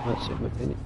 Let's see what they need.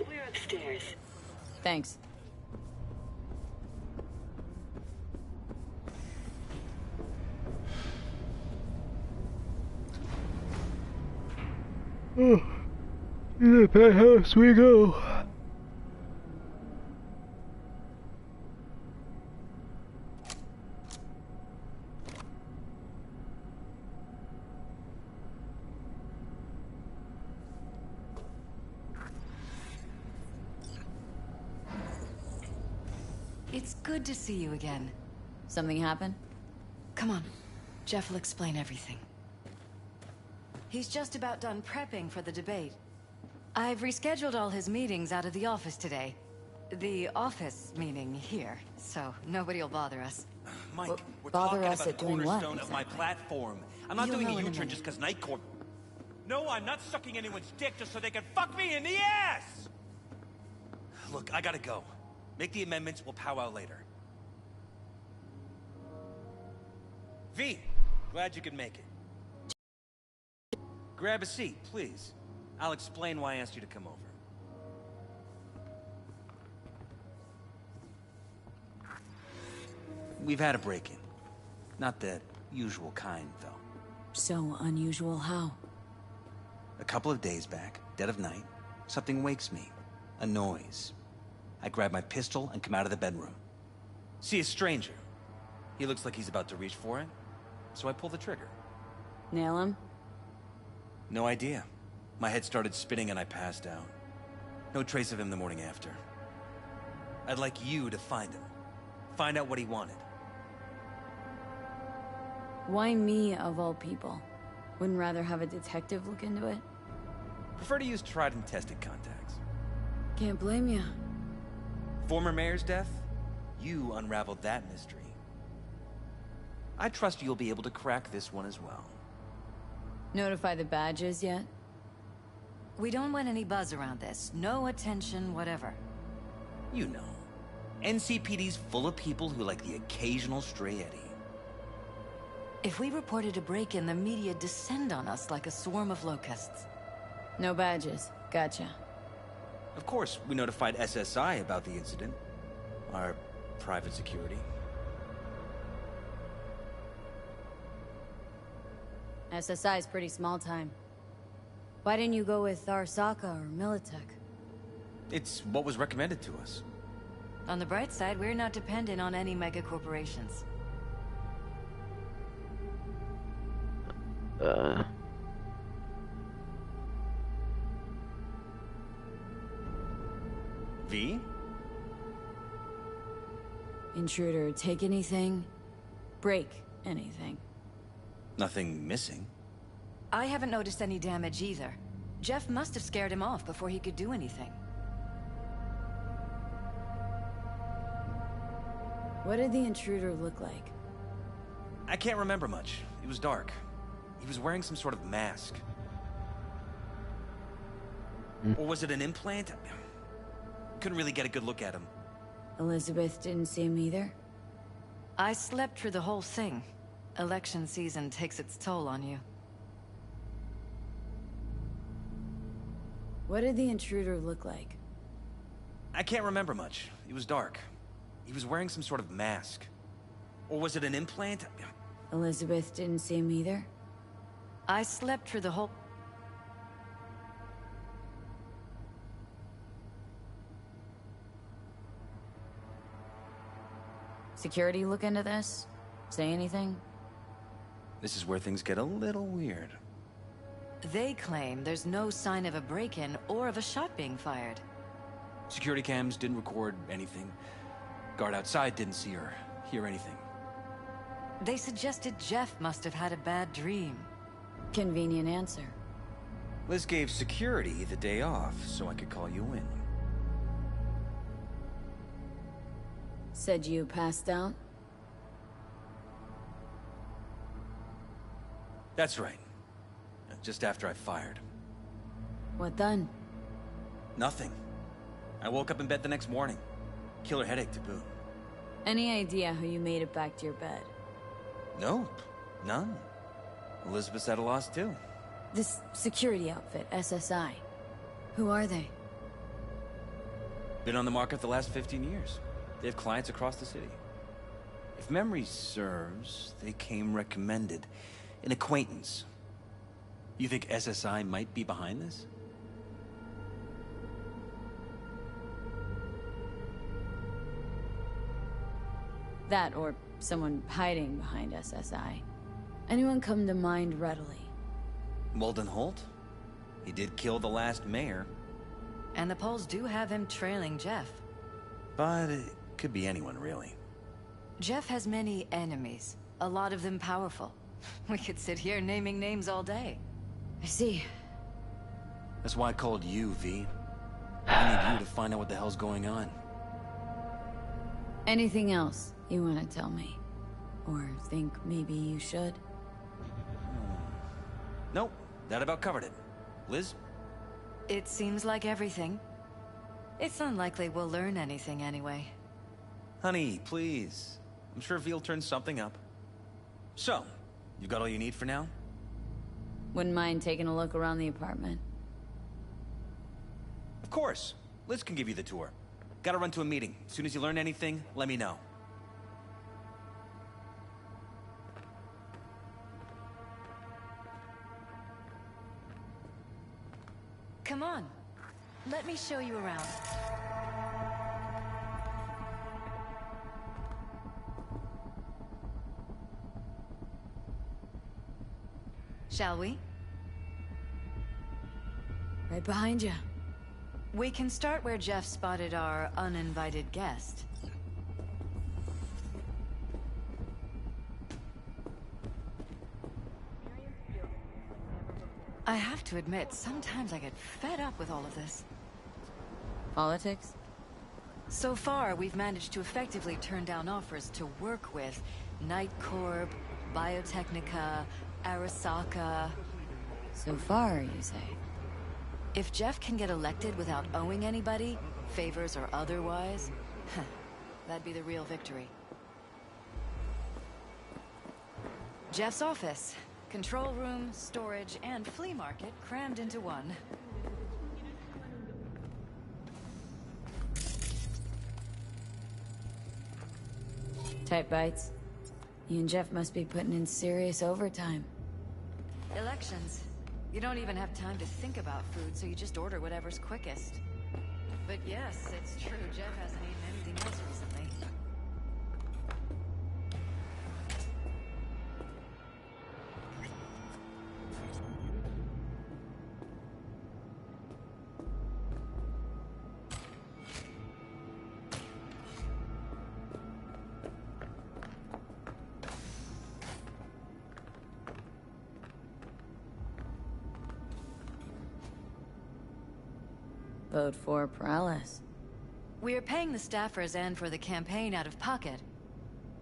We're upstairs. Thanks. Oh, in the penthouse we go. It's good to see you again. Something happened? Come on. Jeff will explain everything. He's just about done prepping for the debate. I've rescheduled all his meetings out of the office today. The office meaning here, so nobody will bother us. Mike, Well, we're bother talking us about at the doing what, cornerstone of my exactly? platform. I'm not You'll doing a know in a U-turn minute. just because Night Court... No, I'm not sucking anyone's dick just so they can fuck me in the ass! Look, I gotta go. Make the amendments, we'll powwow later. V, glad you could make it. Grab a seat, please. I'll explain why I asked you to come over. We've had a break-in. Not the usual kind, though. So unusual how? A couple of days back, dead of night, something wakes me. A noise. I grab my pistol and come out of the bedroom. See a stranger. He looks like he's about to reach for it, so I pull the trigger. Nail him? No idea. My head started spinning and I passed out. No trace of him the morning after. I'd like you to find him. Find out what he wanted. Why me, of all people? Wouldn't rather have a detective look into it? Prefer to use tried and tested contacts. Can't blame ya. Former mayor's death? You unraveled that mystery. I trust you'll be able to crack this one as well. Notify the badges yet? We don't want any buzz around this. No attention, whatever. You know. NCPD's full of people who like the occasional stray eddy. If we reported a break-in, the media descend on us like a swarm of locusts. No badges. Gotcha. Of course, we notified SSI about the incident. Our private security. SSI's pretty small time. Why didn't you go with Arasaka or Militech? It's what was recommended to us. On the bright side, we're not dependent on any mega corporations. V? Intruder, take anything? Break anything? Nothing missing. I haven't noticed any damage either. Jeff must have scared him off before he could do anything. What did the intruder look like? I can't remember much. It was dark. He was wearing some sort of mask. Or was it an implant? Couldn't really get a good look at him. Elizabeth didn't see him either? I slept through the whole thing. Election season takes its toll on you. What did the intruder look like? I can't remember much. It was dark. He was wearing some sort of mask. Or was it an implant? Elizabeth didn't see him either? I slept through the whole... Security look into this? Say anything? This is where things get a little weird. They claim there's no sign of a break-in or of a shot being fired. Security cams didn't record anything. Guard outside didn't see or hear anything. They suggested Jeff must have had a bad dream. Convenient answer. Liz gave security the day off so I could call you in. Said you passed out? That's right. Just after I fired. What then? Nothing. I woke up in bed the next morning. Killer headache to boot. Any idea how you made it back to your bed? Nope. None. Elizabeth's at a loss too. This security outfit, SSI. Who are they? Been on the market the last 15 years. They have clients across the city. If memory serves, they came recommended. An acquaintance. You think SSI might be behind this? That or someone hiding behind SSI. Anyone come to mind readily? Walden Holt? He did kill the last mayor. And the polls do have him trailing Jeff. But it could be anyone, really. Jeff has many enemies, a lot of them powerful. We could sit here naming names all day. I see. That's why I called you, V. I need you to find out what the hell's going on. Anything else you want to tell me? Or think maybe you should? Nope, that about covered it. Liz? It seems like everything. It's unlikely we'll learn anything anyway. Honey, please. I'm sure V'll turn something up. So, you got all you need for now? Wouldn't mind taking a look around the apartment. Of course. Liz can give you the tour. Gotta run to a meeting. As soon as you learn anything, let me know. Come on. Let me show you around. Shall we? Right behind you. We can start where Jeff spotted our uninvited guest. I have to admit, sometimes I get fed up with all of this. Politics? So far, we've managed to effectively turn down offers to work with Night Corp, Biotechnica, Arasaka. So far, you say? If Jeff can get elected without owing anybody, favors or otherwise, that'd be the real victory. Jeff's office. Control room, storage, and flea market crammed into one. Tight bites. You and Jeff must be putting in serious overtime. Elections. You don't even have time to think about food, so you just order whatever's quickest. But yes, it's true, Jeff hasn't eaten anything else recently. Vote for Perales. We're paying the staffers and for the campaign out of pocket.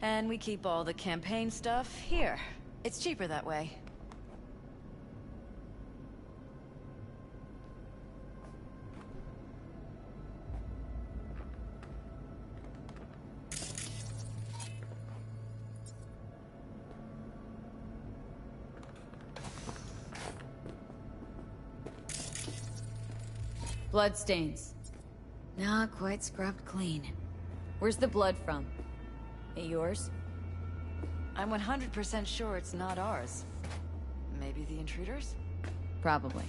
And we keep all the campaign stuff here. It's cheaper that way. Bloodstains. Not quite scrubbed clean. Where's the blood from? It yours? I'm 100% sure it's not ours. Maybe the intruders? Probably.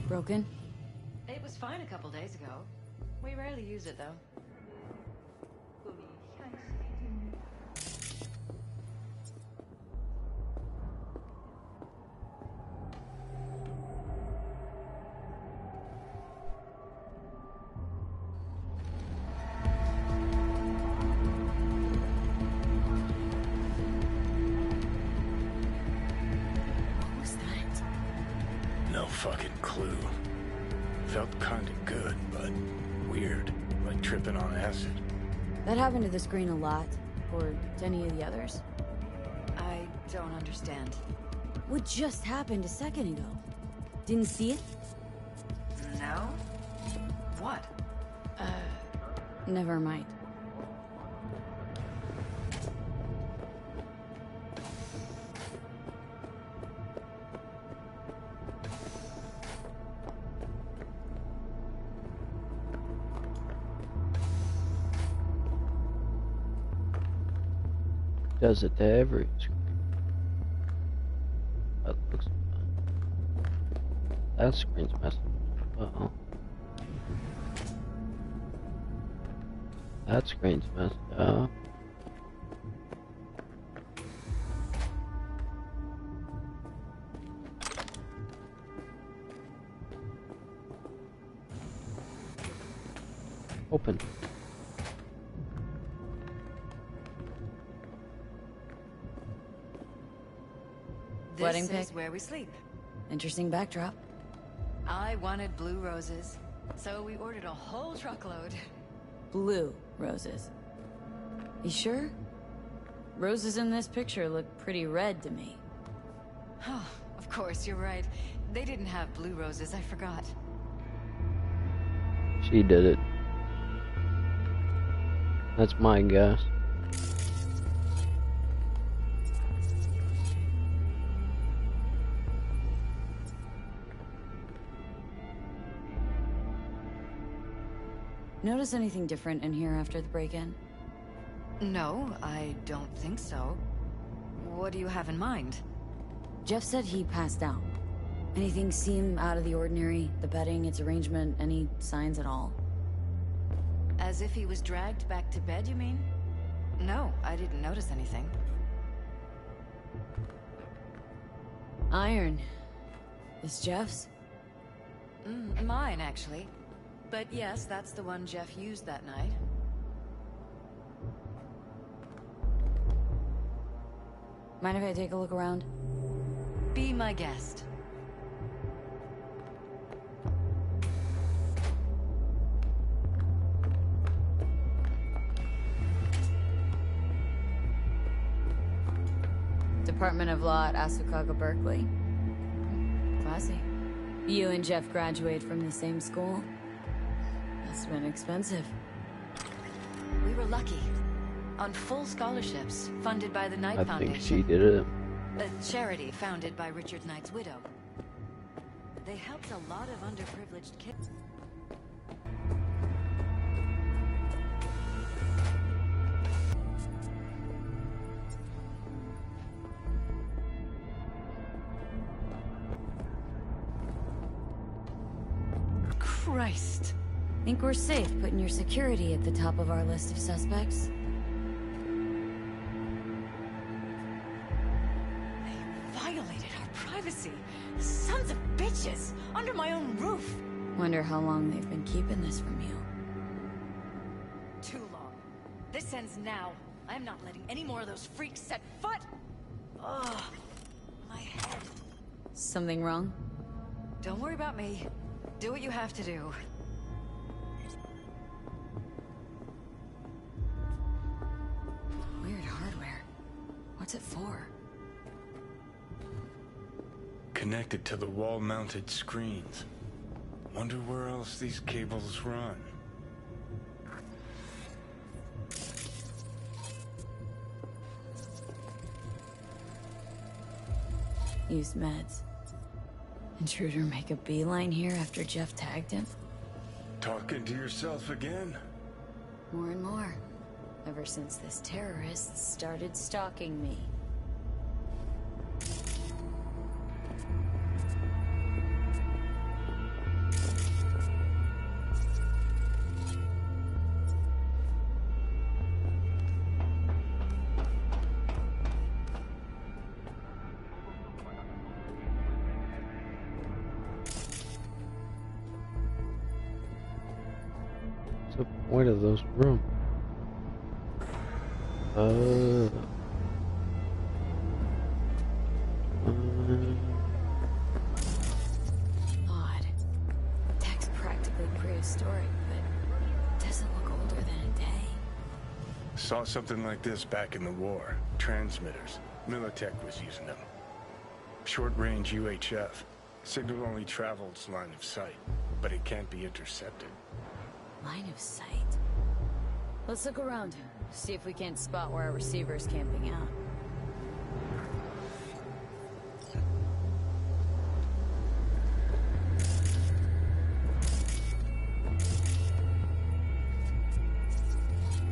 Broken? It was fine a couple days ago. We rarely use it, though. What was that? No fucking clue. Felt kinda good, but weird. Like tripping on acid. That happened to the screen a lot. Or to any of the others. I don't understand. What just happened a second ago? Didn't see it? No? What? Never mind. Does it to every screen. That looks. That screen's messed up. Uh-oh. That screen's messed up. Open. Wedding This is pic? where we sleep. Interesting backdrop. I wanted blue roses, so we ordered a whole truckload. Blue roses. You sure? Roses in this picture look pretty red to me. Oh, of course, you're right. They didn't have blue roses, I forgot. She did it. That's my guess. Notice anything different in here after the break-in? No, I don't think so. What do you have in mind? Jeff said he passed out. Anything seem out of the ordinary? The bedding, its arrangement, any signs at all? As if he was dragged back to bed, you mean? No, I didn't notice anything. Iron. This Jeff's? Mine, actually. But yes, that's the one Jeff used that night. Mind if I take a look around? Be my guest. Department of Law at Asukaga, Berkeley. Classy. You and Jeff graduate from the same school? Must have been expensive. We were lucky. On full scholarships, funded by the Knight I Foundation. think she did it. A charity founded by Richard Knight's widow. They helped a lot of underprivileged kids. Christ. Think we're safe putting your security at the top of our list of suspects? They violated our privacy. Sons of bitches! Under my own roof! Wonder how long they've been keeping this from you. Too long. This ends now. I'm not letting any more of those freaks set foot! Ugh. My head. Something wrong? Don't worry about me. Do what you have to do. What's it for? Connected to the wall-mounted screens. Wonder where else these cables run. Used meds. Intruder make a beeline here after Jeff tagged him? Talking to yourself again? More and more. Ever since this terrorist started stalking me. What's the point of those rooms? Uh, Odd. Tech's practically prehistoric, but doesn't look older than a day. Saw something like this back in the war. Transmitters. Militech was using them. Short-range UHF. Signal only travels line of sight, but it can't be intercepted. Line of sight. Let's look around. See if we can't spot where our receiver's camping out.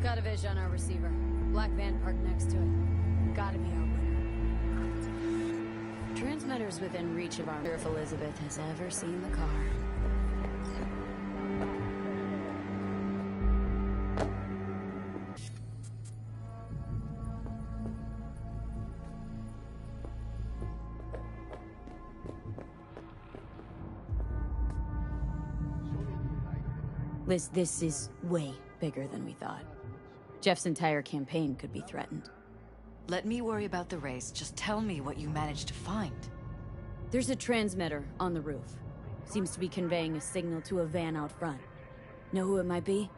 Got a vis on our receiver. Black van parked next to it. Gotta be our winner. Transmitter's within reach of our... If Elizabeth has ever seen the car. Liz, this is way bigger than we thought. Jeff's entire campaign could be threatened. Let me worry about the race. Just tell me what you managed to find. There's a transmitter on the roof. Seems to be conveying a signal to a van out front. Know who it might be?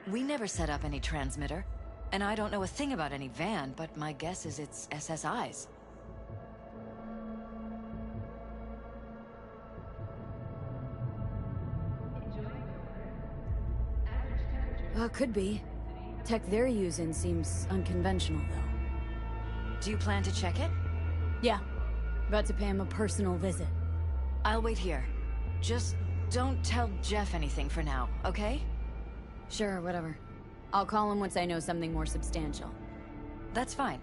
We never set up any transmitter. And I don't know a thing about any van, but my guess is it's SSI's. Could be. Tech they're using seems unconventional, though. Do you plan to check it? Yeah. About to pay him a personal visit. I'll wait here. Just don't tell Jeff anything for now, okay? Sure, whatever. I'll call him once I know something more substantial. That's fine.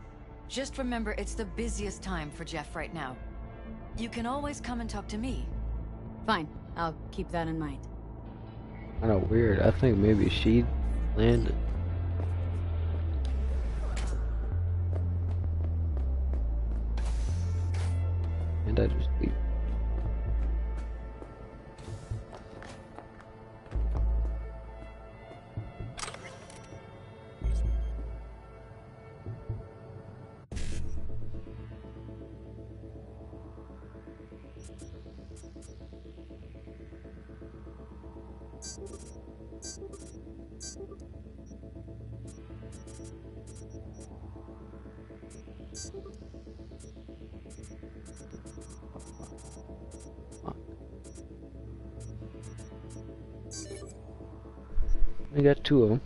Just remember it's the busiest time for Jeff right now. You can always come and talk to me. Fine. I'll keep that in mind. Kinda weird. I think maybe she landed. And I just leave. I got two of them.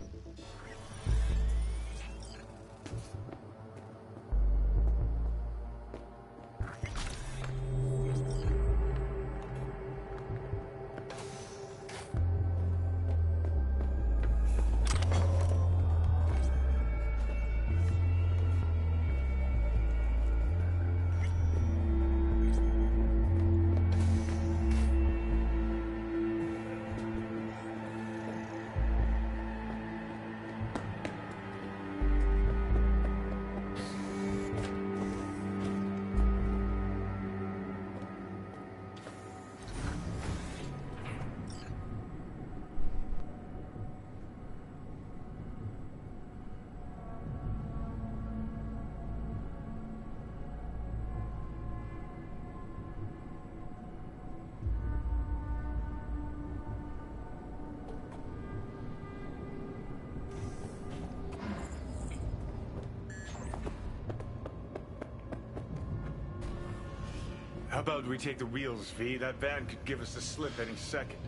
about we take the wheels, V? That van could give us the slip any second.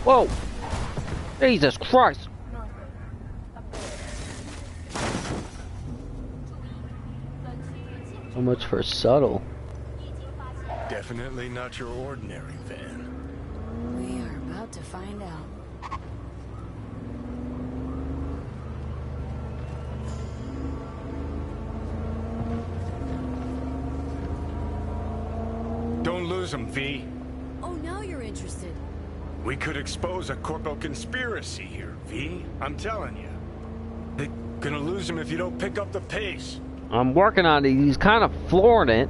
Whoa! Jesus Christ! So much for subtle. Definitely not your ordinary van. We are about to find out. Don't lose them, V. Oh, now you're interested. We could expose a corpo conspiracy here, V. I'm telling you. They're gonna lose him if you don't pick up the pace. I'm working on it. He's kind of flooring it.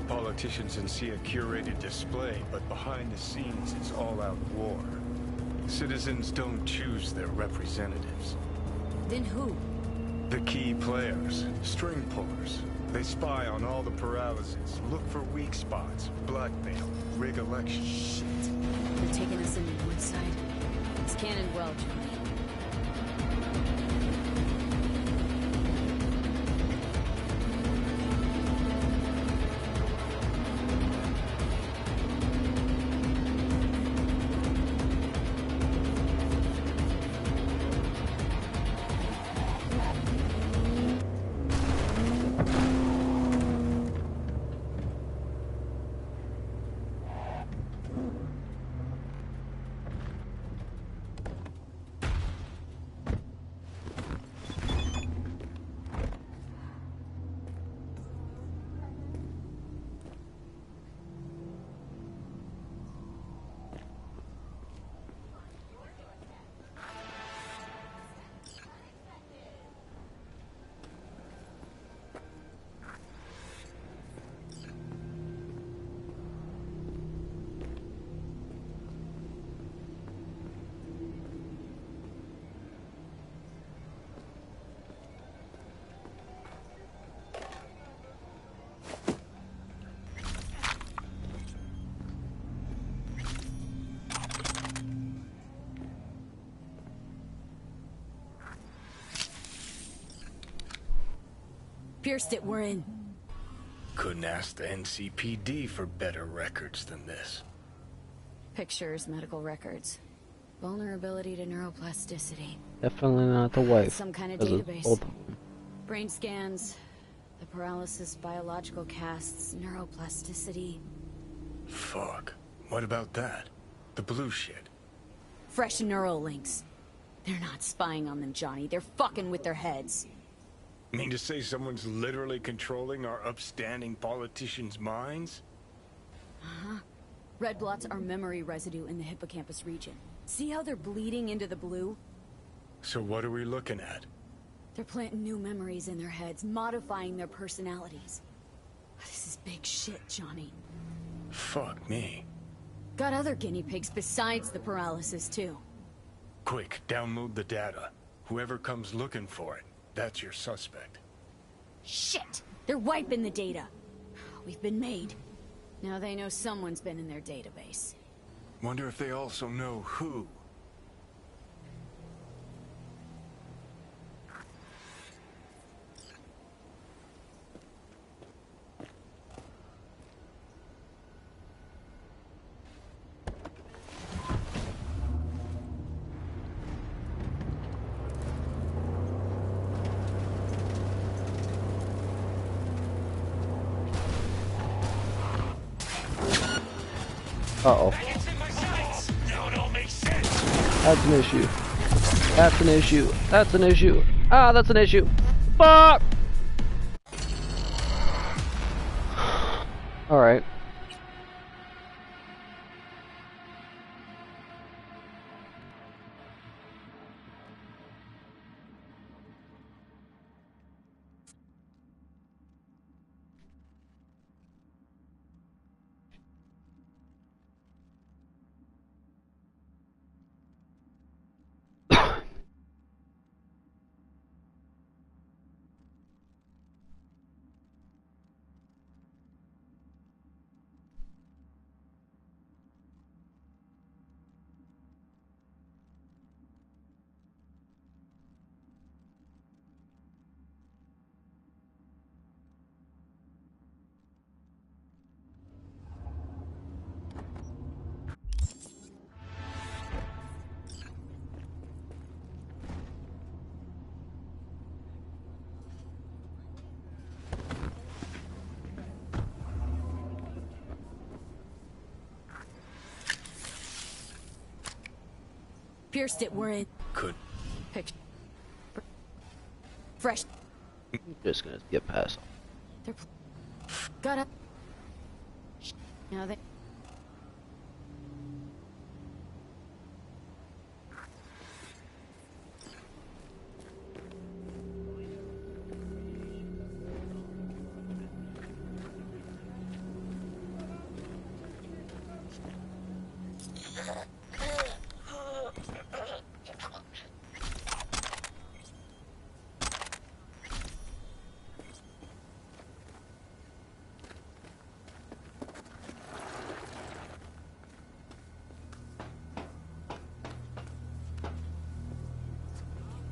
Politicians and see a curated display, but behind the scenes it's all-out war. Citizens don't choose their representatives. Then who? The key players, string pullers. They spy on all the paralysis, look for weak spots, blackmail, rig elections. Shit. They're taking us into one side. It's cannon well, Johnny. Pierced it, we're in. Couldn't ask the NCPD for better records than this. Pictures, medical records. Vulnerability to neuroplasticity. Definitely not the wife. Some kind of 'cause it's database. both of them. Brain scans, the paralysis, biological casts, neuroplasticity. Fuck. What about that? The blue shit. Fresh neural links. They're not spying on them, Johnny. They're fucking with their heads. Mean to say someone's literally controlling our upstanding politicians' minds? Uh-huh. Red blots are memory residue in the hippocampus region. See how they're bleeding into the blue? So what are we looking at? They're planting new memories in their heads, modifying their personalities. This is big shit, Johnny. Fuck me. Got other guinea pigs besides the paralysis, too. Quick, download the data. Whoever comes looking for it, that's your suspect. Shit! They're wiping the data. We've been made. Now they know someone's been in their database. Wonder if they also know who. Uh-oh. That's an issue. That's an issue. That's an issue. Ah, that's an issue. Fuck! Alright. Pierced it, we're in. Could. Picture. Fresh. I'm just gonna get past. They're got up. Now they.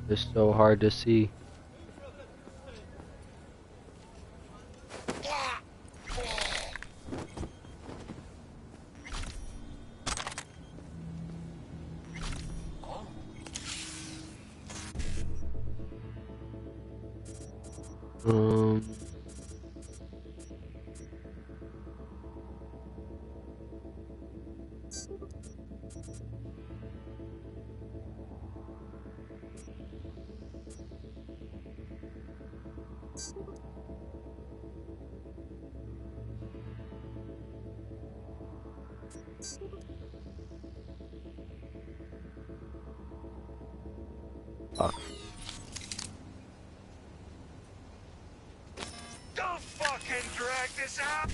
It's so hard to see. Fuck. Don't fucking drag this out!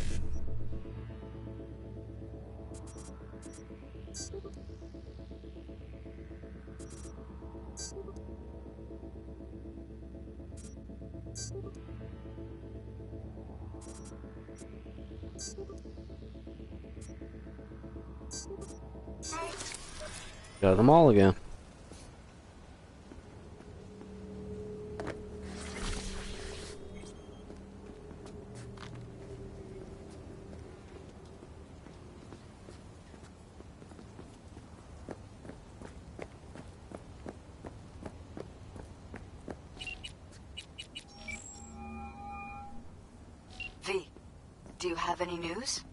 Got them all again. V, do you have any news?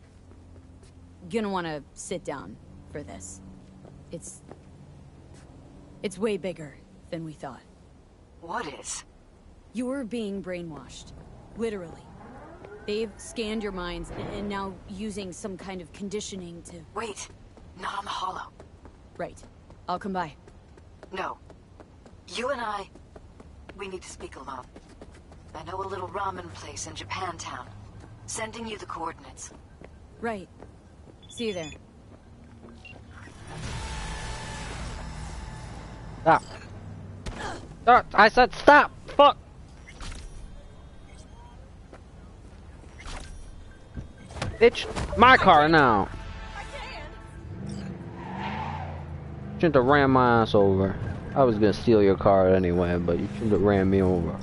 Gonna wanna sit down for this. It's way bigger than we thought. What is? You're being brainwashed. Literally. They've scanned your minds and now using some kind of conditioning to... Wait, not on the Hollow. Right. I'll come by. No. You and I, we need to speak alone. I know a little ramen place in Japantown. Sending you the coordinates. Right. See you there. Stop. Stop. I said stop. Fuck. Bitch, my car now. Shouldn't have ran my ass over. I was gonna steal your car anyway, but you shouldn't have ran me over.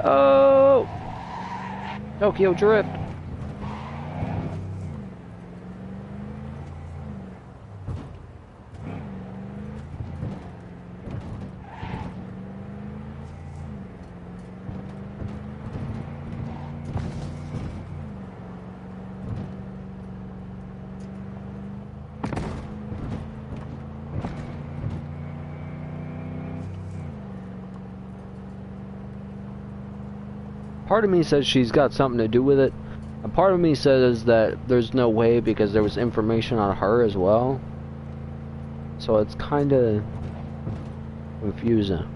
Oh! Tokyo Drift. Part of me says she's got something to do with it. A part of me says that there's no way because there was information on her as well. So it's kind of confusing.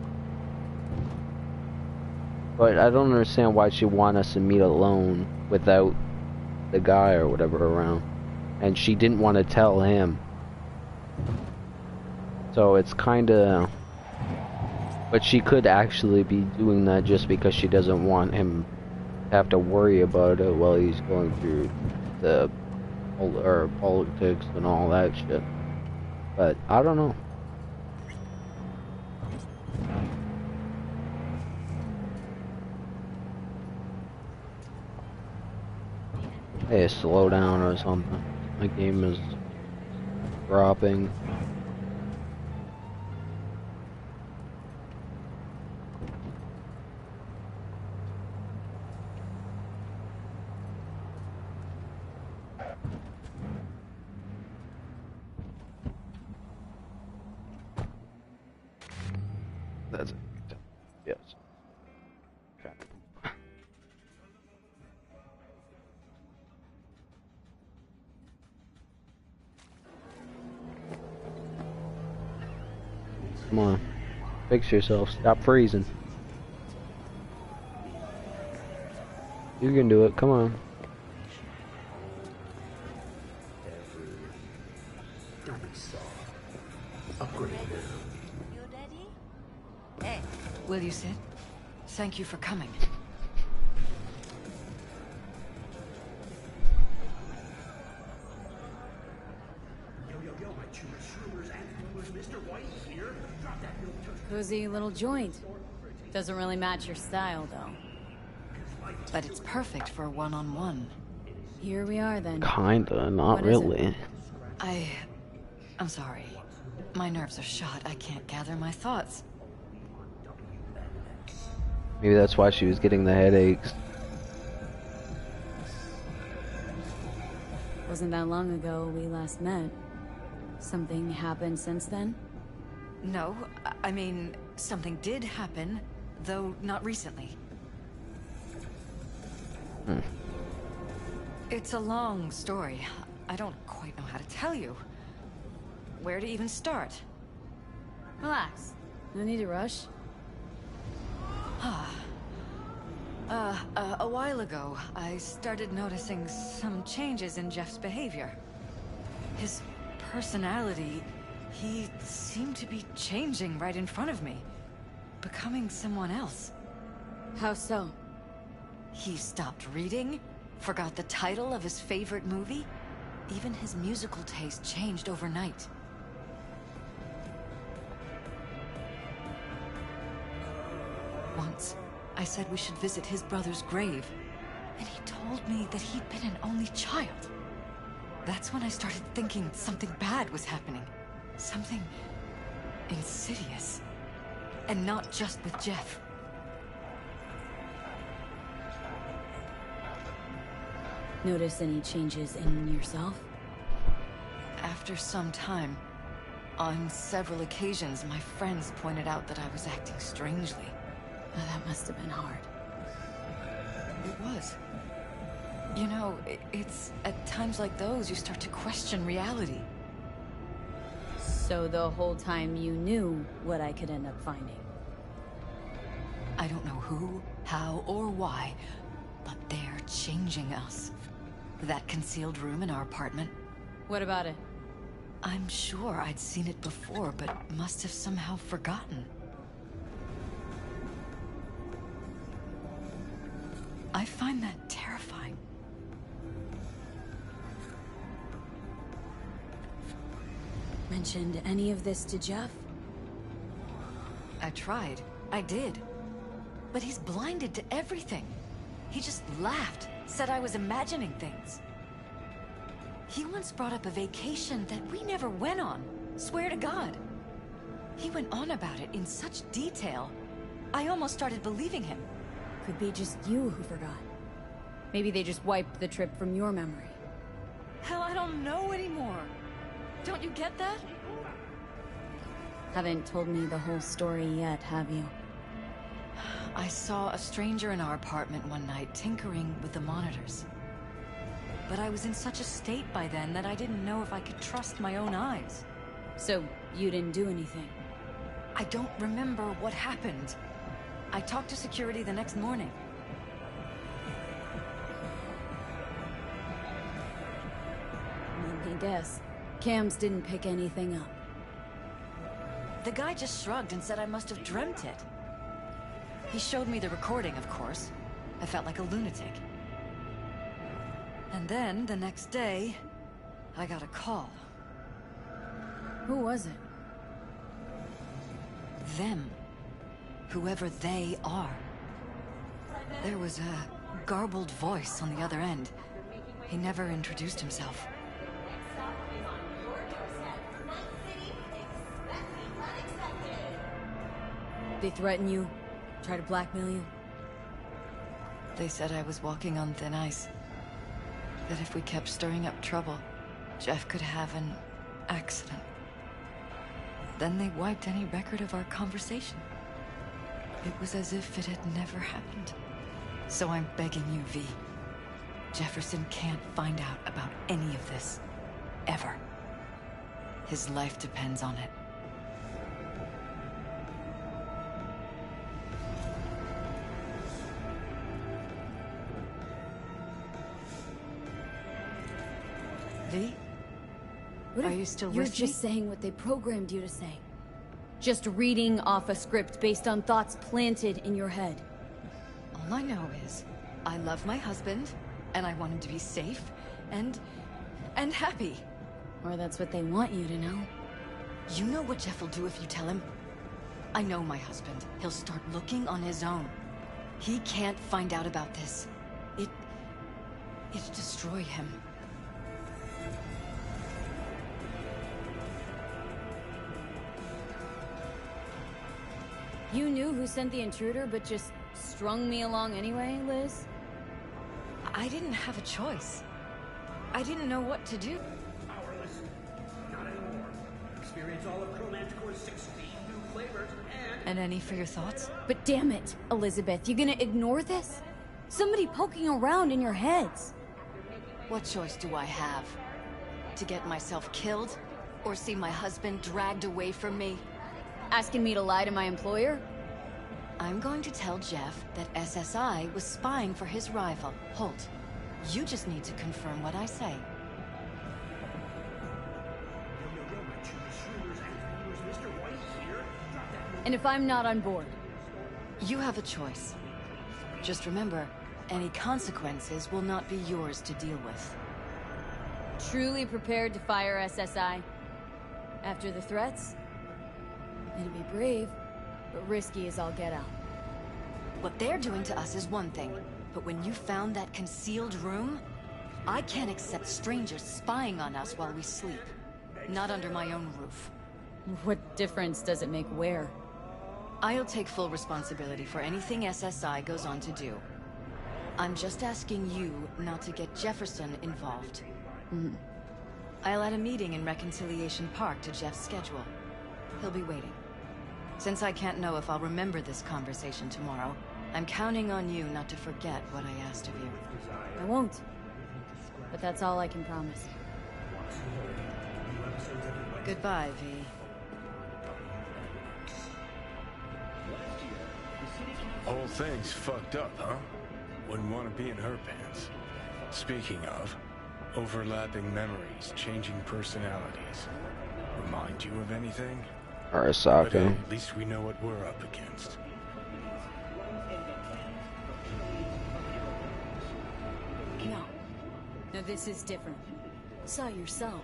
But I don't understand why she want us to meet alone without the guy or whatever around. And she didn't want to tell him. So it's kind of... But she could actually be doing that just because she doesn't want him to have to worry about it while he's going through the politics and all that shit. But I don't know. Hey, slow down or something. My game is dropping. That's it. Yes. Okay. Come on. Fix yourself. Stop freezing. You can do it. Come on. Hey, will you sit? Thank you for coming. Cozy little joint. Doesn't really match your style, though. But it's perfect for a one-on-one. Here we are, then. Kinda, not really. I'm sorry. My nerves are shot. I can't gather my thoughts. Maybe that's why she was getting the headaches. Wasn't that long ago we last met. Something happened since then? No, I mean, something did happen, though not recently. It's a long story. I don't quite know how to tell you. Where to even start? Relax. No need to rush. A while ago, I started noticing some changes in Jeff's behavior. His personality, he seemed to be changing right in front of me. Becoming someone else. How so? He stopped reading, forgot the title of his favorite movie. Even his musical taste changed overnight. Once, I said we should visit his brother's grave, and he told me that he'd been an only child. That's when I started thinking something bad was happening. Something insidious. And not just with Jeff. Notice any changes in yourself? After some time, on several occasions, my friends pointed out that I was acting strangely. Oh, that must have been hard. It was. You know, it's at times like those you start to question reality. So the whole time you knew what I could end up finding? I don't know who, how, or why, but they're changing us. That concealed room in our apartment. What about it? I'm sure I'd seen it before, but must have somehow forgotten. I find that terrifying. Mentioned any of this to Jeff? I tried. I did. But he's blinded to everything. He just laughed, said I was imagining things. He once brought up a vacation that we never went on. Swear to God. He went on about it in such detail. I almost started believing him. Could be just you who forgot. Maybe they just wiped the trip from your memory. Hell, I don't know anymore. Don't you get that? Haven't told me the whole story yet, have you? I saw a stranger in our apartment one night tinkering with the monitors. But I was in such a state by then that I didn't know if I could trust my own eyes. So, you didn't do anything? I don't remember what happened. I talked to security the next morning. Let me guess. Cams didn't pick anything up. The guy just shrugged and said I must have dreamt it. He showed me the recording, of course. I felt like a lunatic. And then, the next day, I got a call. Who was it? Them. Whoever they are. There was a garbled voice on the other end. He never introduced himself. They threaten you? Try to blackmail you? They said I was walking on thin ice. That if we kept stirring up trouble, Jeff could have an accident. Then they wiped any record of our conversation. It was as if it had never happened. So I'm begging you, V. Jefferson can't find out about any of this. Ever. His life depends on it. V? Are you still with me? You're just saying what they programmed you to say. Just reading off a script based on thoughts planted in your head. All I know is, I love my husband, and I want him to be safe, and happy. Or that's what they want you to know. You know what Jeff will do if you tell him? I know my husband. He'll start looking on his own. He can't find out about this. It'd destroy him. You knew who sent the intruder, but just strung me along anyway, Liz? I didn't have a choice. I didn't know what to do. Powerless. Not anymore. Experience all of Chromanticore's 16 new flavors And any for your thoughts? But damn it, Elizabeth, you gonna ignore this? Somebody poking around in your heads. What choice do I have? To get myself killed? Or see my husband dragged away from me? Asking me to lie to my employer? I'm going to tell Jeff that SSI was spying for his rival, Holt. You just need to confirm what I say. And if I'm not on board? You have a choice. Just remember, any consequences will not be yours to deal with. Truly prepared to fire SSI? After the threats? It'd be brave, but risky as all get out. What they're doing to us is one thing, but when you found that concealed room, I can't accept strangers spying on us while we sleep. Not under my own roof. What difference does it make where? I'll take full responsibility for anything SSI goes on to do. I'm just asking you not to get Jefferson involved. I'll add a meeting in Reconciliation Park to Jeff's schedule. He'll be waiting. Since I can't know if I'll remember this conversation tomorrow, I'm counting on you not to forget what I asked of you. I won't. But that's all I can promise. Goodbye, V. Whole thing's fucked up, huh? Wouldn't want to be in her pants. Speaking of, overlapping memories, changing personalities. Remind you of anything? But Arasaka. at least we know what we're up against. Now this is different. Saw yourself.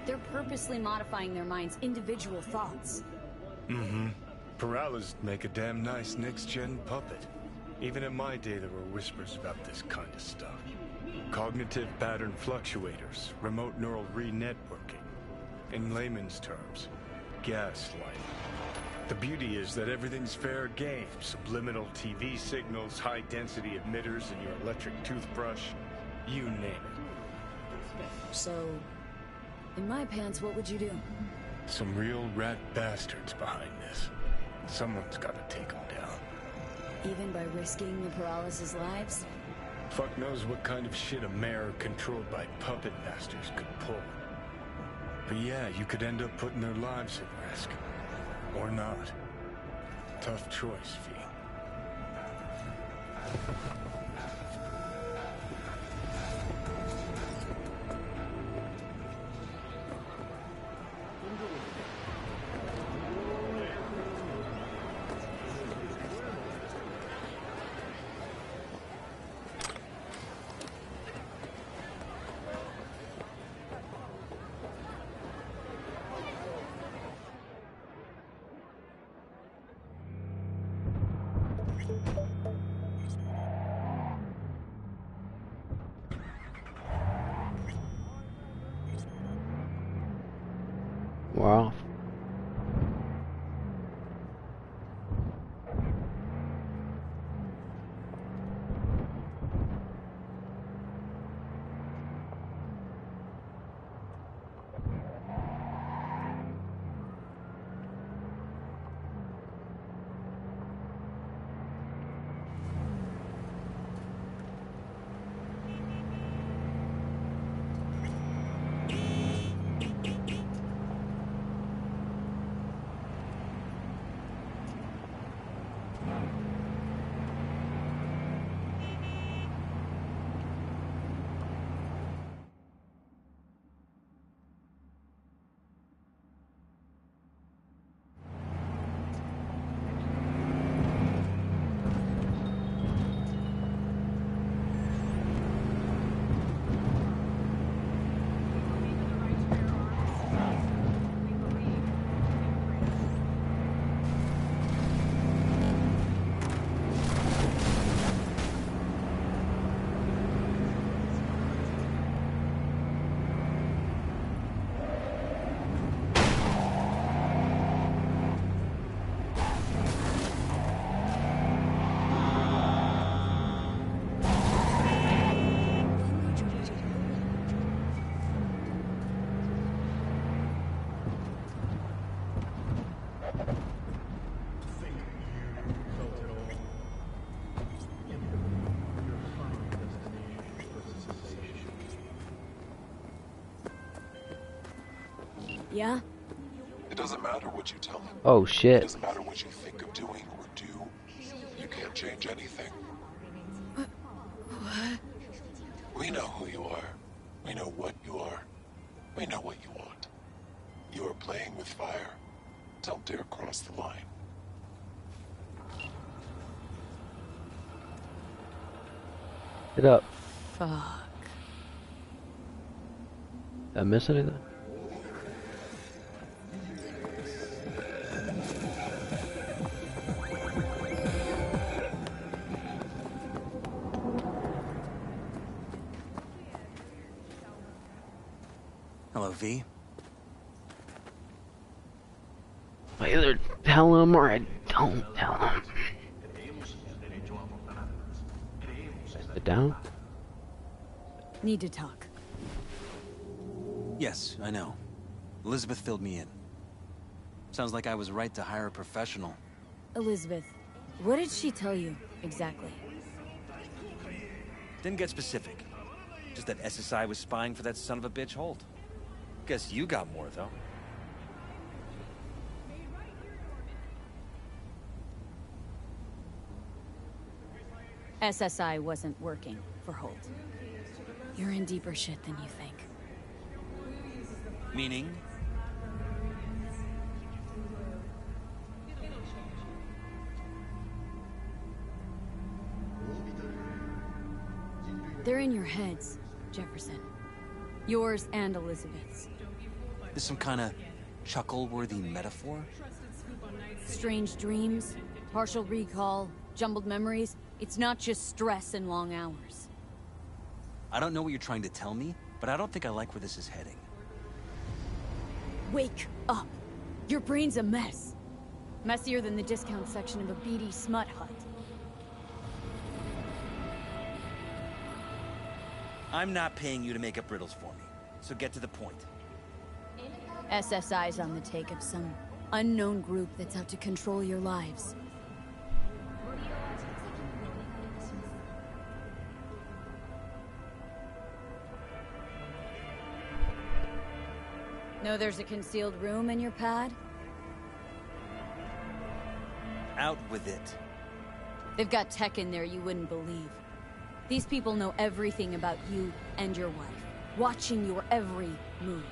They're purposely modifying their minds' individual thoughts. Mm-hmm. Paralas make a damn nice next-gen puppet. Even in my day, there were whispers about this kind of stuff. Cognitive pattern fluctuators, remote neural re-networking. In layman's terms, gaslighting. The beauty is that everything's fair game. Subliminal TV signals, high-density emitters in your electric toothbrush. You name it. So, in my pants, what would you do? Some real rat bastards behind this. Someone's gotta take them down. Even by risking the paralysis lives? Fuck knows what kind of shit a mayor controlled by puppet masters could pull. But yeah, you could end up putting their lives at risk. Or not. Tough choice, V. Wow. Yeah? It doesn't matter what you tell him. Oh It shit. doesn't matter what you think of doing or do. You can't change anything. What? We know who you are. We know what you are. We know what you want. You are playing with fire. Don't dare cross the line. Get up. Fuck. Did I miss anything? Hello, V. I either tell him or I don't tell him. Sit down. Need to talk. Yes, I know. Elizabeth filled me in. Sounds like I was right to hire a professional. Elizabeth, what did she tell you, exactly? Didn't get specific. Just that SSI was spying for that son of a bitch Holt. Guess you got more, though. SSI wasn't working for Holt. You're in deeper shit than you think. Meaning? They're in your heads, Jefferson. Yours and Elizabeth's. This some kind of chuckle-worthy metaphor? Strange dreams, partial recall, jumbled memories. It's not just stress and long hours. I don't know what you're trying to tell me, but I don't think I like where this is heading. Wake up! Your brain's a mess. Messier than the discount section of a beady smut hut. I'm not paying you to make up riddles for me, so get to the point. SSI's on the take of some unknown group that's out to control your lives. Know there's a concealed room in your pad? Out with it. They've got tech in there you wouldn't believe. These people know everything about you and your wife, watching your every move.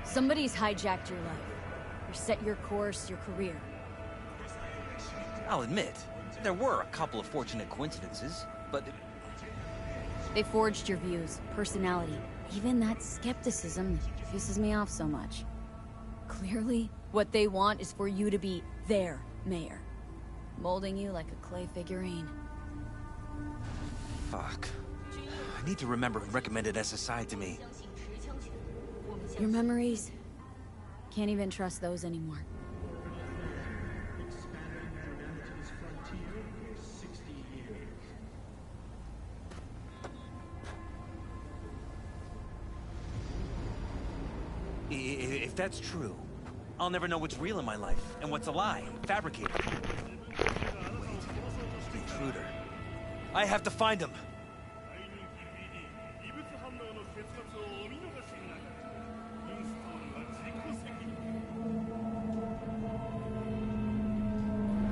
Somebody's hijacked your life. Or set your course, your career. I'll admit, there were a couple of fortunate coincidences, but... They forged your views, personality, even that skepticism that pisses me off so much. Clearly, what they want is for you to be their mayor. Molding you like a clay figurine. Fuck. I need to remember who recommended SSI to me. Your memories? Can't even trust those anymore. If that's true, I'll never know what's real in my life and what's a lie, fabricated. Wait, intruder. I have to find him.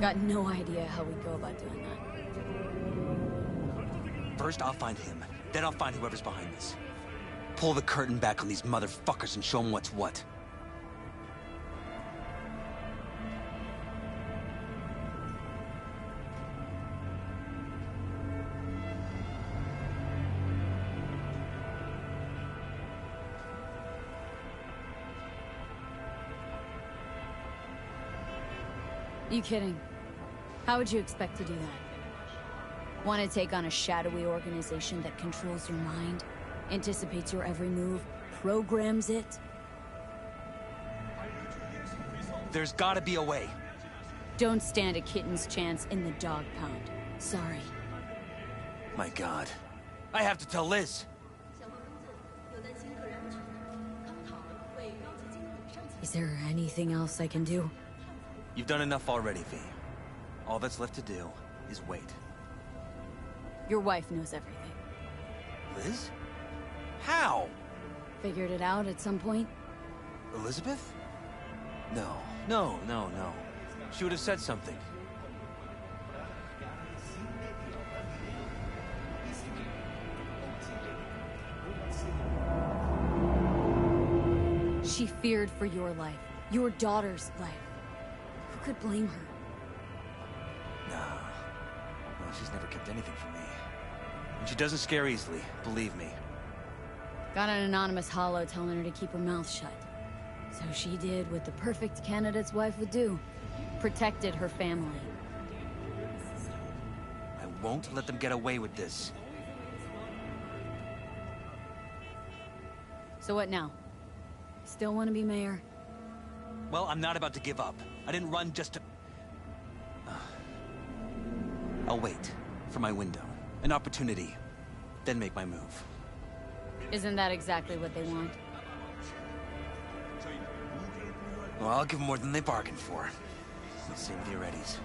Got no idea how we go about doing that. First, I'll find him. Then I'll find whoever's behind this. Pull the curtain back on these motherfuckers and show them what's what. You kidding? How would you expect to do that? Want to take on a shadowy organization that controls your mind, anticipates your every move, programs it? There's gotta be a way. Don't stand a kitten's chance in the dog pound. Sorry. My God. I have to tell Liz. Is there anything else I can do? You've done enough already, V. All that's left to do is wait. Your wife knows everything. Liz? How? Figured it out at some point? Elizabeth? No. No. She would have said something. She feared for your life, your daughter's life. Who could blame her? No. Well, she's never kept anything from me. And she doesn't scare easily, believe me. Got an anonymous holo telling her to keep her mouth shut. So she did what the perfect candidate's wife would do. Protected her family. I won't let them get away with this. So what now? Still want to be mayor? Well, I'm not about to give up. I didn't run just to... I'll wait for my window. An opportunity. Then make my move. Isn't that exactly what they want? Well, I'll give them more than they bargained for. Same with your readies.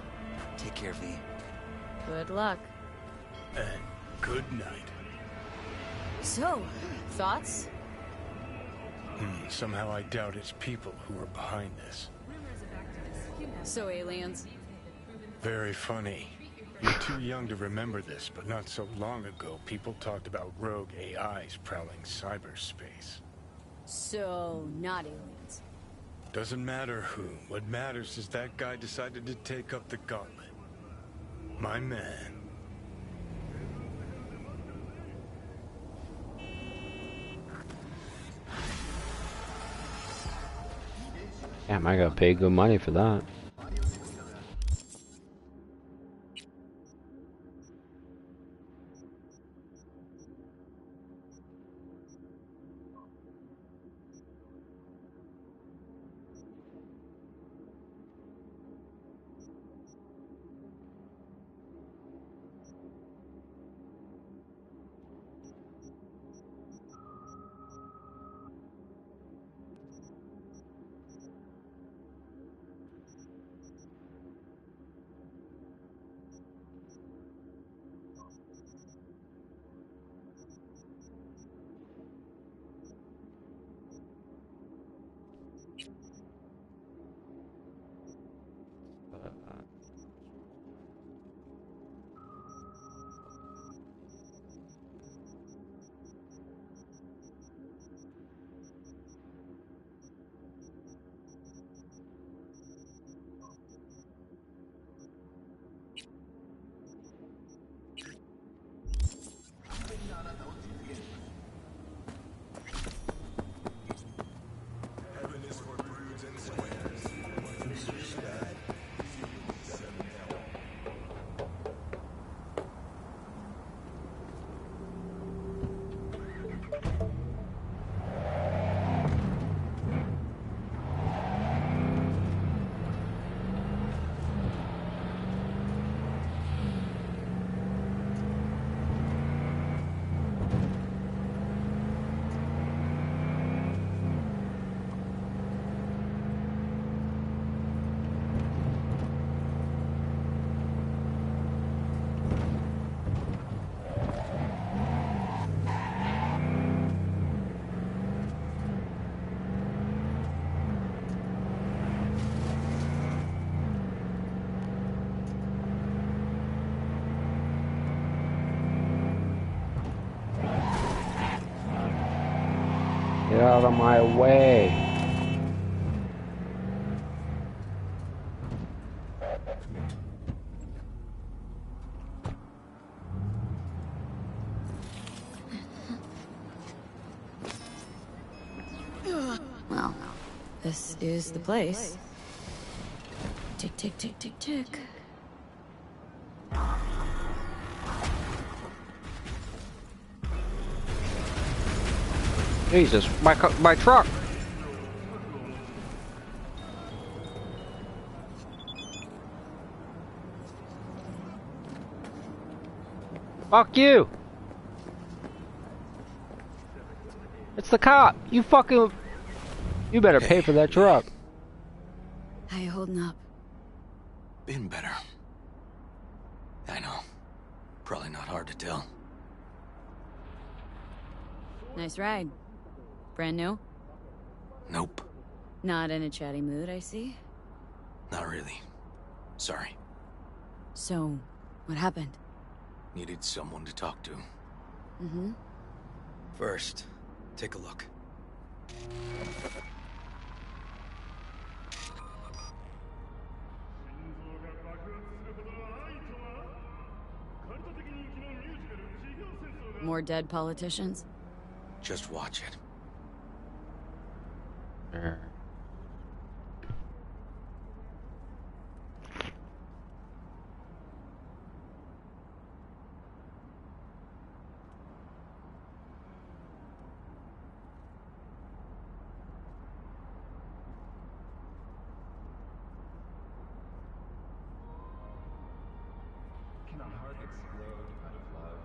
Take care, V. Good luck. And good night. So, thoughts? Somehow I doubt it's people who are behind this. So aliens. Very funny. You're too young to remember this, but not so long ago, people talked about rogue AIs prowling cyberspace. So, not aliens. Doesn't matter who. What matters is that guy decided to take up the gauntlet. My man. Damn, I gotta pay good money for that. Get out of my way. Well, this is the place. Tick, tick, tick, tick, tick. Jesus, my truck. Fuck you. It's the cop. You fucking. You better pay for that truck. How you holding up? Been better. I know. Probably not hard to tell. Nice ride. Brand new? Nope. Not in a chatty mood, I see. Not really. Sorry. So, what happened? Needed someone to talk to. Mm-hmm. First, take a look. More dead politicians? Just watch it. Can a heart explode out of love?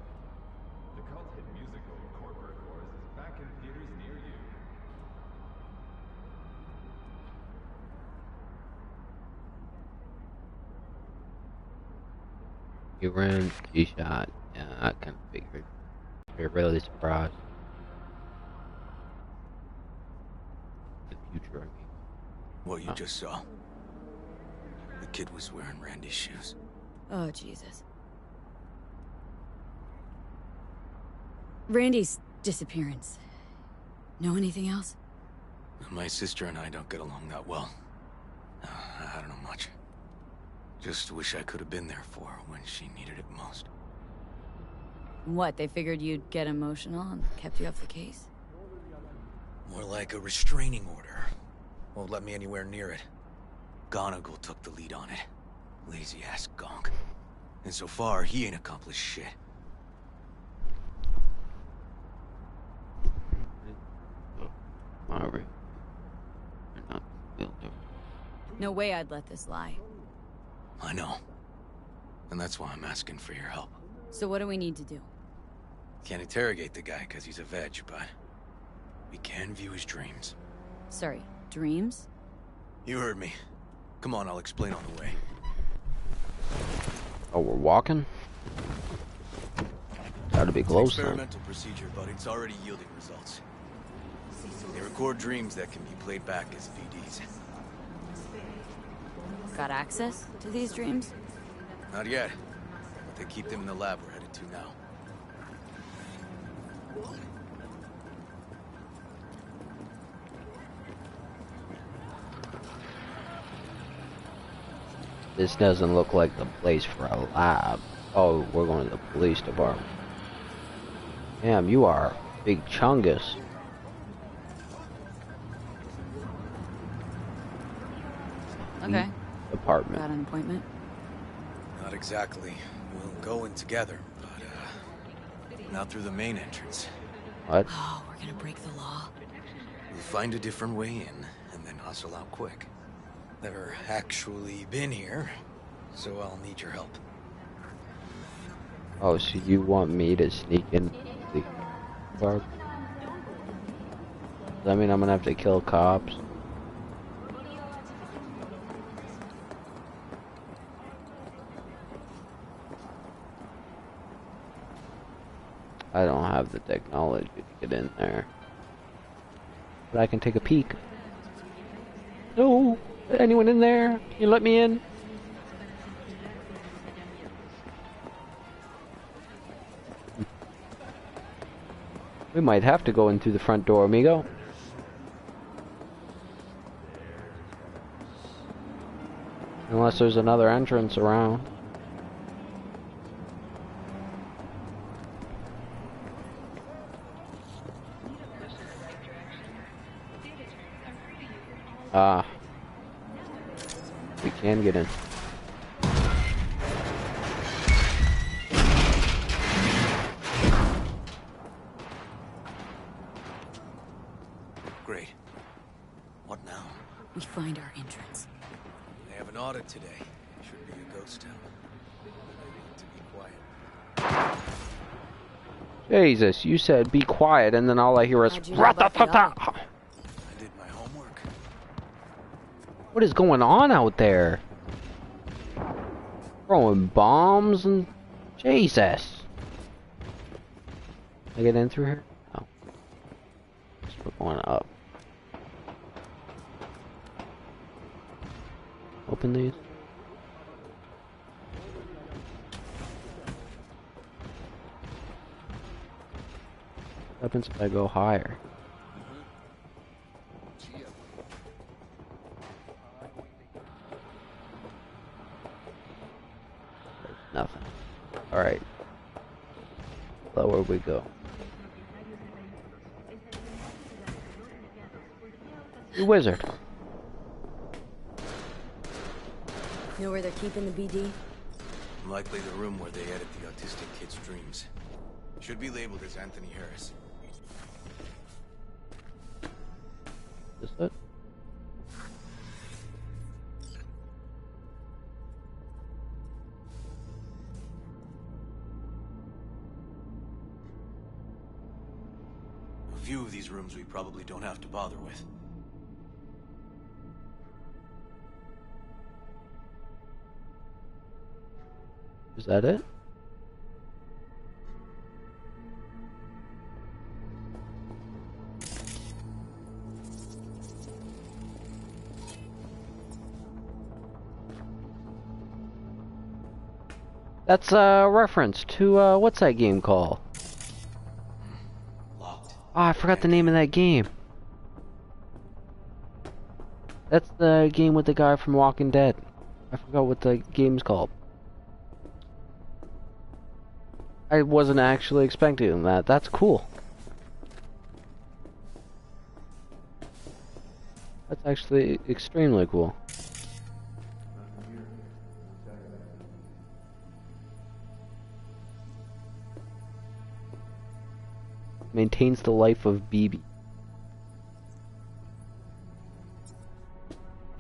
The cult hit musical Corporate Wars is back in theaters near you. You ran, G shot. Yeah, I kind of figured. You're really surprised. The future, I mean. What you just saw. The kid was wearing Randy's shoes. Oh, Jesus. Randy's disappearance. Know anything else? My sister and I don't get along that well. I don't know much. Just wish I could have been there for her when she needed it most. What, they figured you'd get emotional and kept you off the case? More like a restraining order. Won't let me anywhere near it. Gonagle took the lead on it. Lazy-ass gonk. And so far, he ain't accomplished shit. Whatever. No way I'd let this lie. I know. And that's why I'm asking for your help. So what do we need to do? Can't interrogate the guy because he's a veg, but we can view his dreams. Sorry, dreams? You heard me. Come on, I'll explain on the way. Oh, we're walking? Gotta be close, huh? Experimental procedure, but it's already yielding results. They record dreams that can be played back as VDs. Got access to these dreams? Not yet, but they keep them in the lab we're headed to now. This doesn't look like the place for a lab. Oh, we're going to the police department. Damn, you are big chungus. Okay. Apartment. Got an appointment? Not exactly. We'll go in together, but, not through the main entrance. What? Oh, we're gonna break the law. We'll find a different way in, and then hustle out quick. Never actually been here, so I'll need your help. Oh, so you want me to sneak in the park? Does that mean I'm gonna have to kill cops? I don't have the technology to get in there. But I can take a peek. No! Anyone in there? Can you let me in? We might have to go in through the front door, amigo. Unless there's another entrance around. Ah. We can get in. Great. What now? We find our entrance. They have an audit today. Should be a ghost town. I need to be quiet. Jesus, you said be quiet, and then all I hear is How'd you know about the rat-ta-ta-ta. I did my homework. What is going on out there? Throwing bombs and Jesus. Can I get in through here? Oh. Guess we're going up. Open these. What happens if I go higher? Nothing. Alright. Lower we go. You wizard. Know where they're keeping the BD? Likely the room where they edit the autistic kid's dreams. Should be labeled as Anthony Harris. Is it? A few of these rooms we probably don't have to bother with. Is that it? That's a reference to, what's that game called? Locked. Oh, I forgot the name of that game. That's the game with the guy from Walking Dead. I forgot what the game's called. I wasn't actually expecting that. That's cool. That's actually extremely cool. Maintains the life of BB.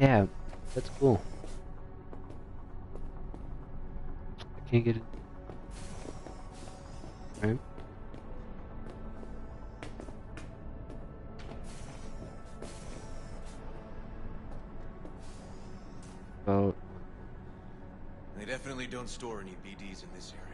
Yeah, that's cool. I can't get it. Right. About They definitely don't store any BDs in this area.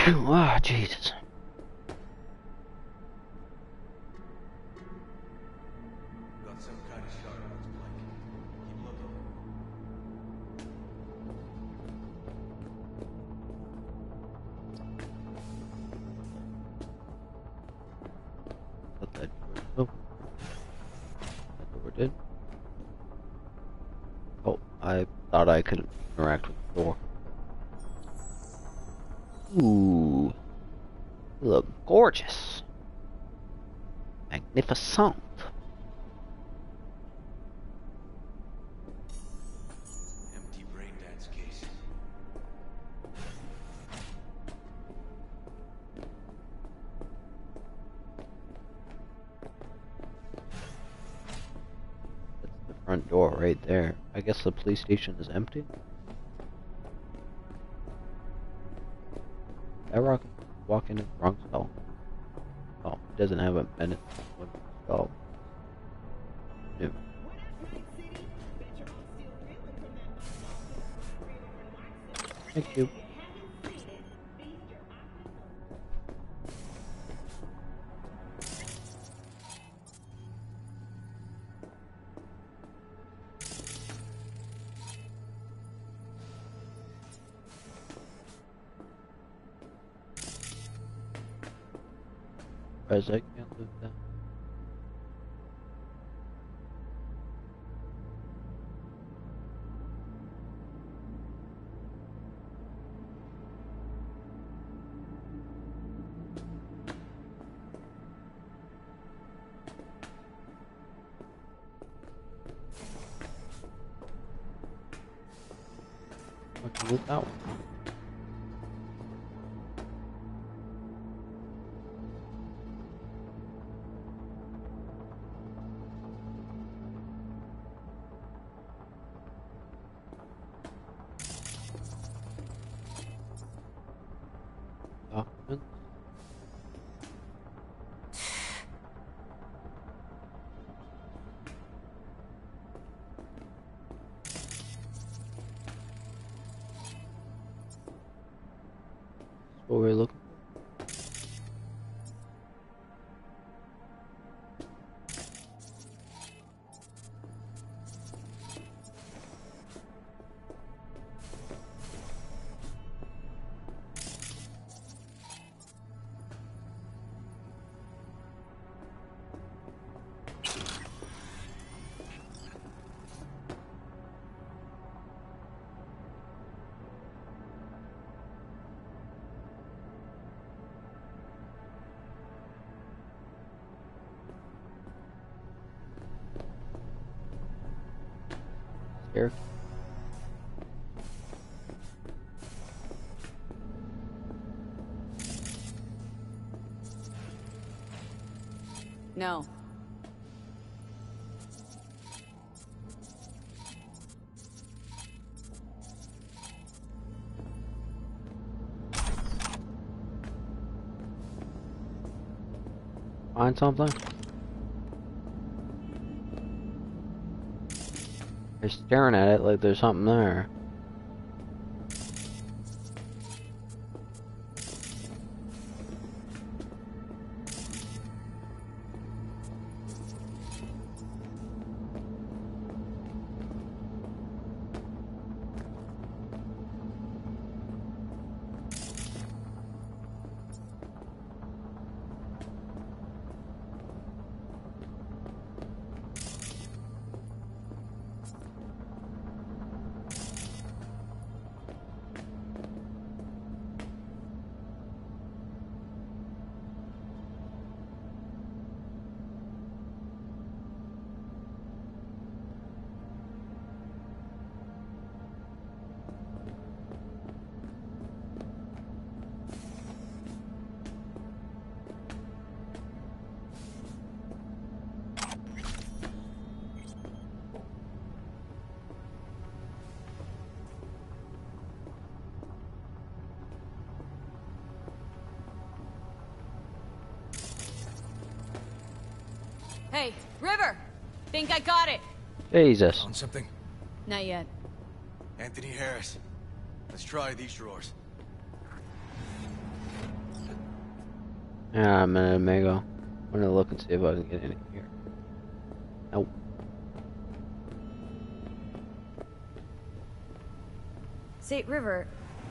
oh, Jesus. Got some kind of shot on its blanket. Keep looking. Let that door open. That door did. Oh, I thought I could interact with the door. Ooh. You look gorgeous. Magnificent. Empty brain dance case. That's the front door right there. I guess the police station is empty. I walk into the wrong cell. Oh, it doesn't have a minute. Oh. No. Thank you. Surprised I can't live that. I can loot that one. Documents. What we're looking for. Here. No. Find something? They're staring at it like there's something there. Hey, River! Think I got it. Jesus. Found something? Not yet. Anthony Harris. Let's try these drawers. Yeah, a minute, amigo. I'm gonna look and see if I can get in here. Nope. Say, River,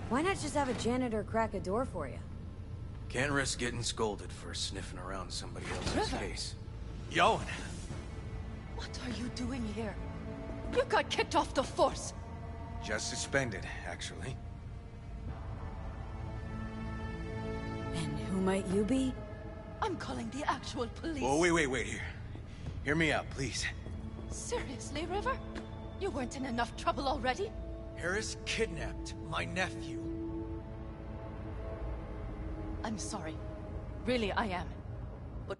why not just have a janitor crack a door for you? Can't risk getting scolded for sniffing around somebody else's case. Yoan! What are you doing here? You got kicked off the force! Just suspended, actually. And who might you be? I'm calling the actual police. Oh, wait here. Hear me out, please. Seriously, River? You weren't in enough trouble already? Harris kidnapped my nephew. I'm sorry. Really, I am. But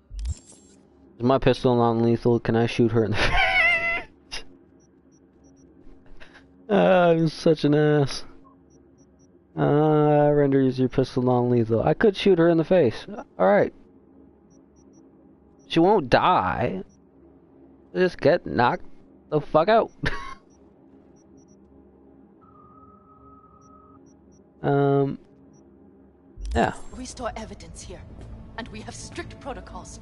Is my pistol non-lethal? Can I shoot her in the face? I'm such an ass. Renders your pistol non-lethal. I could shoot her in the face. Alright. She won't die. Just get knocked the fuck out. Yeah. we store evidence here, and we have strict protocols.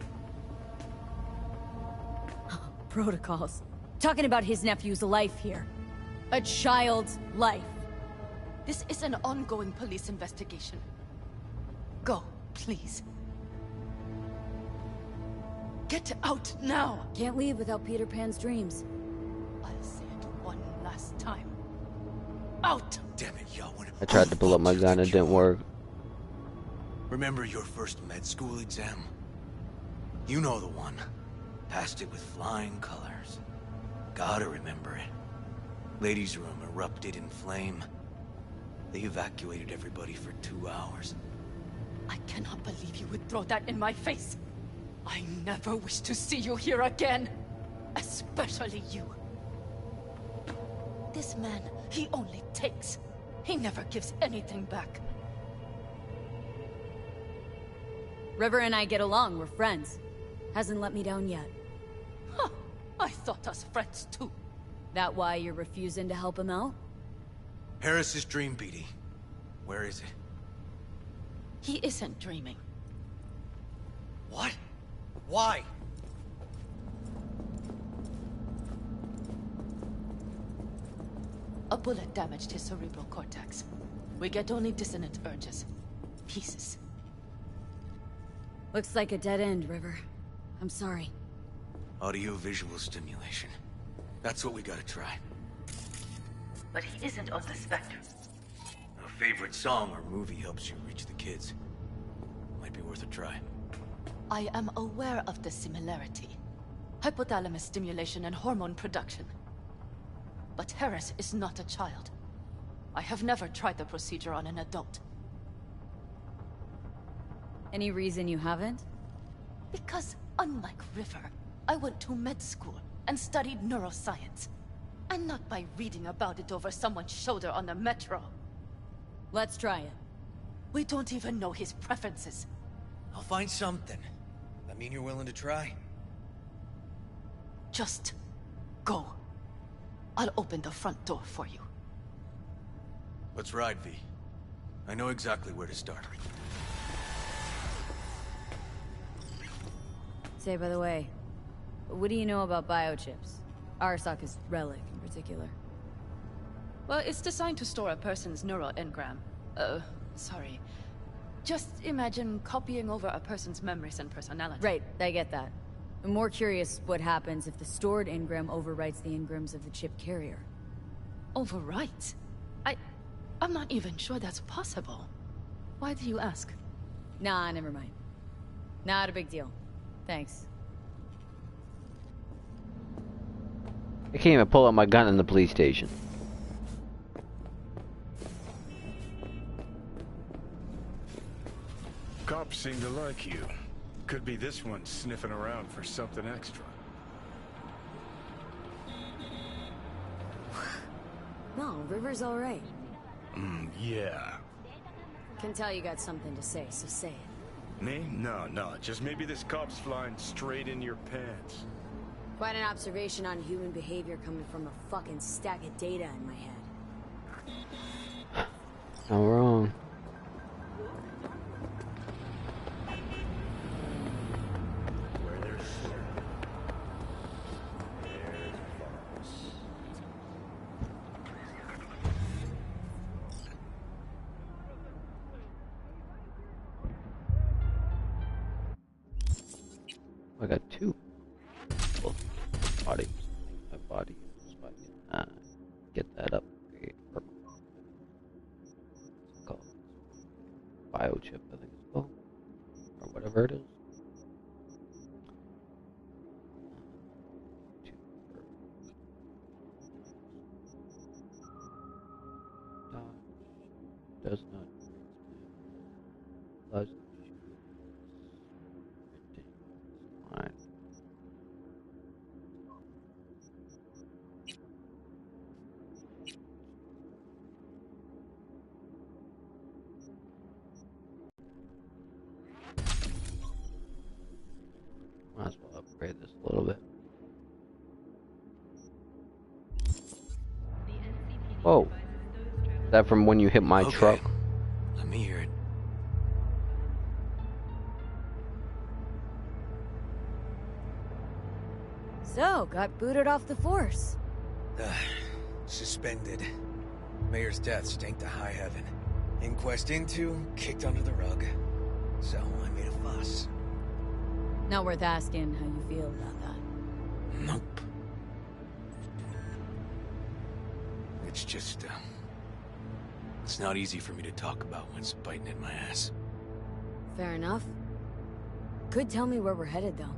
Protocols. Talking about his nephew's life here. A child's life. This is an ongoing police investigation. Go, please. Get out now! Can't leave without Peter Pan's dreams. I'll say it one last time. Out! Damn it, Yoan. I tried to pull up my gun, it didn't work. Remember your first med school exam? You know the one. Passed it with flying colors. Gotta remember it. Ladies' room erupted in flame. They evacuated everybody for 2 hours. I cannot believe you would throw that in my face. I never wish to see you here again. Especially you. This man, he only takes. He never gives anything back. River and I get along, we're friends. Hasn't let me down yet. Huh. I thought us friends too. That why you're refusing to help him out? Harris's dream, BD. Where is it? He isn't dreaming. What? Why? A bullet damaged his cerebral cortex. We get only dissonant urges. Pieces. Looks like a dead end, River. I'm sorry. Audio-visual stimulation. That's what we gotta try. But he isn't on the spectrum. A favorite song or movie helps you reach the kids. Might be worth a try. I am aware of the similarity. Hypothalamus stimulation and hormone production. But Harris is not a child. I have never tried the procedure on an adult. Any reason you haven't? Because, unlike River, I went to med school and studied neuroscience. And not by reading about it over someone's shoulder on the metro. Let's try it. We don't even know his preferences. I'll find something. That mean you're willing to try? Just go. I'll open the front door for you. Let's ride, V. I know exactly where to start. Say, by the way, what do you know about biochips? Arasaka's relic in particular. Well, it's designed to store a person's neural engram. Sorry. Just imagine copying over a person's memories and personality. Right, I get that. I'm more curious what happens if the stored engram overwrites the engrams of the chip carrier. Overwrite? I'm not even sure that's possible. Why do you ask? Nah, never mind. Not a big deal. Thanks. I can't even pull out my gun in the police station. Cops seem to like you. Could be this one sniffing around for something extra. No, River's alright. Yeah. Can tell you got something to say, so say it. Me? No. Just maybe this cop's flying straight into your pants. Quite an observation on human behavior coming from a fucking stack of data in my head. Not wrong. Where there's smoke, there's bombs. I got two. Well, body. My body. So I can get that up. What's it called? Biochip, I think it's called. Or whatever it is. Does not allows fine. Might as well upgrade this a little bit. Whoa. Is that from when you hit my truck? Let me hear it. So, got booted off the force. Suspended. Mayor's death stank to high heaven. Inquest into, kicked under the rug. So I made a fuss. Not worth asking how you feel about that. Nope. It's just, it's not easy for me to talk about when it's biting at my ass. Fair enough. Could tell me where we're headed, though.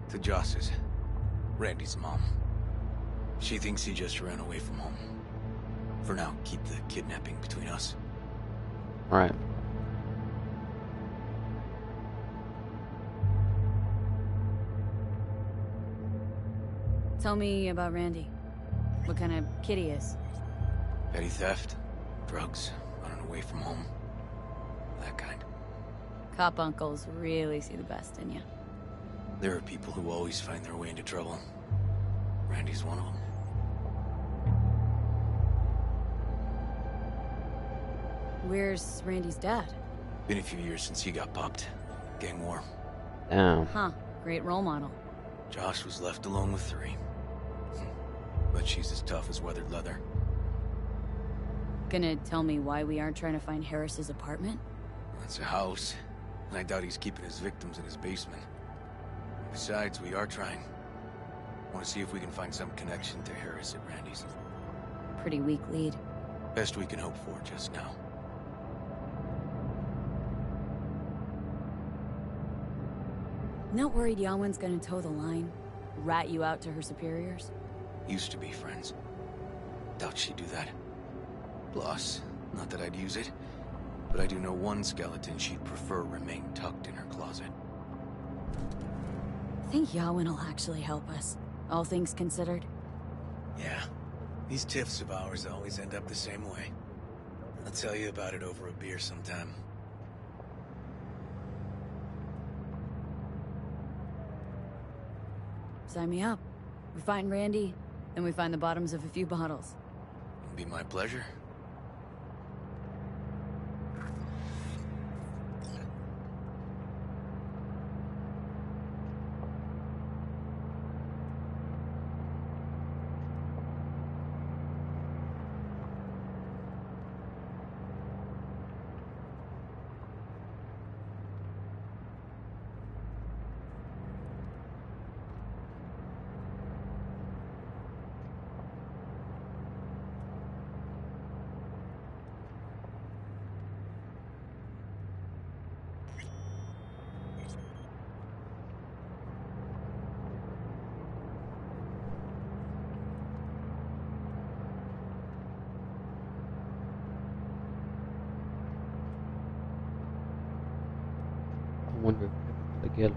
To Joss's. Randy's mom. She thinks he just ran away from home. For now, keep the kidnapping between us. Alright. Tell me about Randy. What kind of kid he is. Petty theft, drugs, running away from home. That kind. Cop uncles really see the best in you. There are people who always find their way into trouble. Randy's one of them. Where's Randy's dad? Been a few years since he got popped. Gang war. Damn. Huh, great role model. Josh was left alone with 3. But she's as tough as weathered leather. Gonna tell me why we aren't trying to find Harris's apartment? That's a house, and I doubt he's keeping his victims in his basement. Besides, we are trying. Want to see if we can find some connection to Harris at Randy's. Pretty weak lead. Best we can hope for just now. Not worried Yawen's gonna toe the line? Rat you out to her superiors? Used to be friends. Doubt she'd do that. Plus, not that I'd use it, but I do know one skeleton she'd prefer remain tucked in her closet. Think Yawen will actually help us, all things considered? Yeah. These tiffs of ours always end up the same way. I'll tell you about it over a beer sometime. Sign me up. We find Randy, Then we find the bottoms of a few bottles. It'd be my pleasure. I wonder if I get